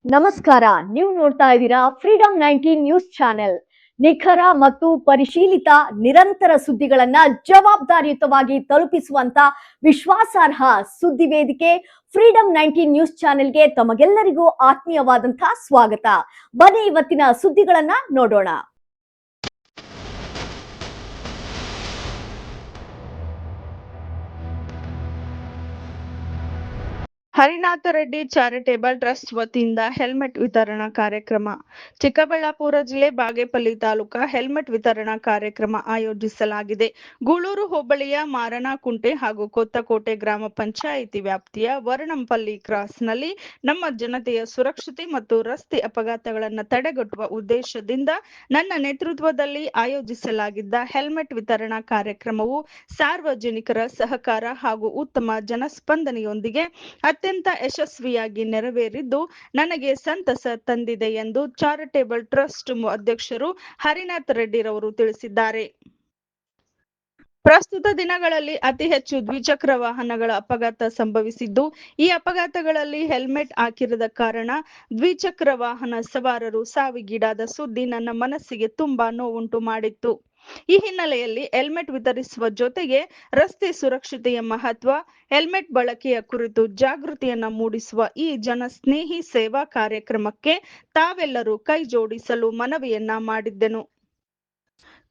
ನಮಸ್ಕಾರ. ನೀವು ನೋಡ್ತಾ ಇದ್ದೀರಾ ಫ್ರೀಡಂ 19 ನ್ಯೂಸ್ ಚಾನೆಲ್. ನಿಖರ ಮತ್ತು ಪರಿಶೀಲಿತ ನಿರಂತರ ಸುದ್ದಿಗಳನ್ನ ಜವಾಬ್ದಾರಿಯುತವಾಗಿ ತಲುಪಿಸುವಂತ ವಿಶ್ವಾಸಾರ್ಹ ಸುದ್ದಿ ವೇದಿಕೆ ಫ್ರೀಡಂ 19 ನ್ಯೂಸ್ ಚಾನೆಲ್ಗೆ ತಮಗೆಲ್ಲರಿಗೂ ಆತ್ಮೀಯವಾದಂತಹ ಸ್ವಾಗತ. ಬನ್ನಿ ಇವತ್ತಿನ ಸುದ್ದಿಗಳನ್ನ ನೋಡೋಣ. ಹರಿನಾಥ ರೆಡ್ಡಿ ಚಾರಿಟೇಬಲ್ ಟ್ರಸ್ಟ್ ವತಿಯಿಂದ ಹೆಲ್ಮೆಟ್ ವಿತರಣಾ ಕಾರ್ಯಕ್ರಮ. ಚಿಕ್ಕಬಳ್ಳಾಪುರ ಜಿಲ್ಲೆ ಬಾಗೇಪಲ್ಲಿ ತಾಲೂಕಾ ಹೆಲ್ಮೆಟ್ ವಿತರಣಾ ಕಾರ್ಯಕ್ರಮ ಆಯೋಜಿಸಲಾಗಿದೆ. ಗೂಳೂರು ಹೋಬಳಿಯ ಮಾರನಕುಂಟೆ ಹಾಗೂ ಕೊತ್ತಕೋಟೆ ಗ್ರಾಮ ಪಂಚಾಯಿತಿ ವ್ಯಾಪ್ತಿಯ ವರ್ಣಂಪಲ್ಲಿ ಕ್ರಾಸ್ನಲ್ಲಿ ನಮ್ಮ ಜನತೆಯ ಸುರಕ್ಷತೆ ಮತ್ತು ರಸ್ತೆ ಅಪಘಾತಗಳನ್ನು ತಡೆಗಟ್ಟುವ ಉದ್ದೇಶದಿಂದ ನನ್ನ ನೇತೃತ್ವದಲ್ಲಿ ಆಯೋಜಿಸಲಾಗಿದ್ದ ಹೆಲ್ಮೆಟ್ ವಿತರಣಾ ಕಾರ್ಯಕ್ರಮವು ಸಾರ್ವಜನಿಕರ ಸಹಕಾರ ಹಾಗೂ ಉತ್ತಮ ಜನಸ್ಪಂದನೆಯೊಂದಿಗೆ ಅತ್ಯಂತ ಯಶಸ್ವಿಯಾಗಿ ನೆರವೇರಿದ್ದು ನನಗೆ ಸಂತಸ ತಂದಿದೆ ಎಂದು ಚಾರಿಟೇಬಲ್ ಟ್ರಸ್ಟ್ ಅಧ್ಯಕ್ಷರು ಹರಿನಾಥ ರೆಡ್ಡಿರವರು ತಿಳಿಸಿದ್ದಾರೆ. ಪ್ರಸ್ತುತ ದಿನಗಳಲ್ಲಿ ಅತಿ ಹೆಚ್ಚು ದ್ವಿಚಕ್ರ ವಾಹನಗಳ ಅಪಘಾತ ಸಂಭವಿಸಿದ್ದು, ಈ ಅಪಘಾತಗಳಲ್ಲಿ ಹೆಲ್ಮೆಟ್ ಹಾಕಿರದ ಕಾರಣ ದ್ವಿಚಕ್ರ ವಾಹನ ಸವಾರರು ಸಾವಿಗೀಡಾದ ಸುದ್ದಿ ನನ್ನ ಮನಸ್ಸಿಗೆ ತುಂಬಾ ನೋವುಂಟು ಮಾಡಿತ್ತು. ಈ ಹಿನ್ನೆಲೆಯಲ್ಲಿ ಹೆಲ್ಮೆಟ್ ವಿತರಿಸುವ ಜೊತೆಗೆ ರಸ್ತೆ ಸುರಕ್ಷತೆಯ ಮಹತ್ವ, ಹೆಲ್ಮೆಟ್ ಬಳಕೆಯ ಕುರಿತು ಜಾಗೃತಿಯನ್ನ ಮೂಡಿಸುವ ಈ ಜನಸ್ನೇಹಿ ಸೇವಾ ಕಾರ್ಯಕ್ರಮಕ್ಕೆ ತಾವೆಲ್ಲರೂ ಕೈ ಜೋಡಿಸಲು ಮನವಿಯನ್ನ ಮಾಡಿದ್ದೆನು.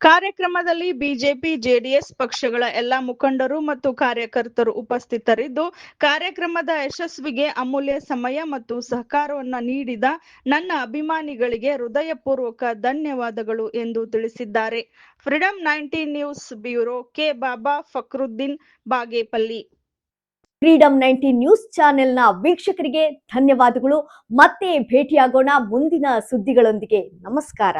ಕಾರ್ಯಕ್ರಮದಲ್ಲಿ ಬಿಜೆಪಿ, ಜೆಡಿಎಸ್ ಪಕ್ಷಗಳ ಎಲ್ಲಾ ಮುಖಂಡರು ಮತ್ತು ಕಾರ್ಯಕರ್ತರು ಉಪಸ್ಥಿತರಿದ್ದು, ಕಾರ್ಯಕ್ರಮದ ಯಶಸ್ವಿಗೆ ಅಮೂಲ್ಯ ಸಮಯ ಮತ್ತು ಸಹಕಾರವನ್ನು ನೀಡಿದ ನನ್ನ ಅಭಿಮಾನಿಗಳಿಗೆ ಹೃದಯಪೂರ್ವಕ ಧನ್ಯವಾದಗಳು ಎಂದು ತಿಳಿಸಿದ್ದಾರೆ. Freedom 19 news bureau, K. Baba Fakruddin, Bagepalli. Freedom 19 news ಚಾನೆಲ್ನ ವೀಕ್ಷಕರಿಗೆ ಧನ್ಯವಾದಗಳು. ಮತ್ತೆ ಭೇಟಿಯಾಗೋಣ ಮುಂದಿನ ಸುದ್ದಿಗಳೊಂದಿಗೆ. ನಮಸ್ಕಾರ.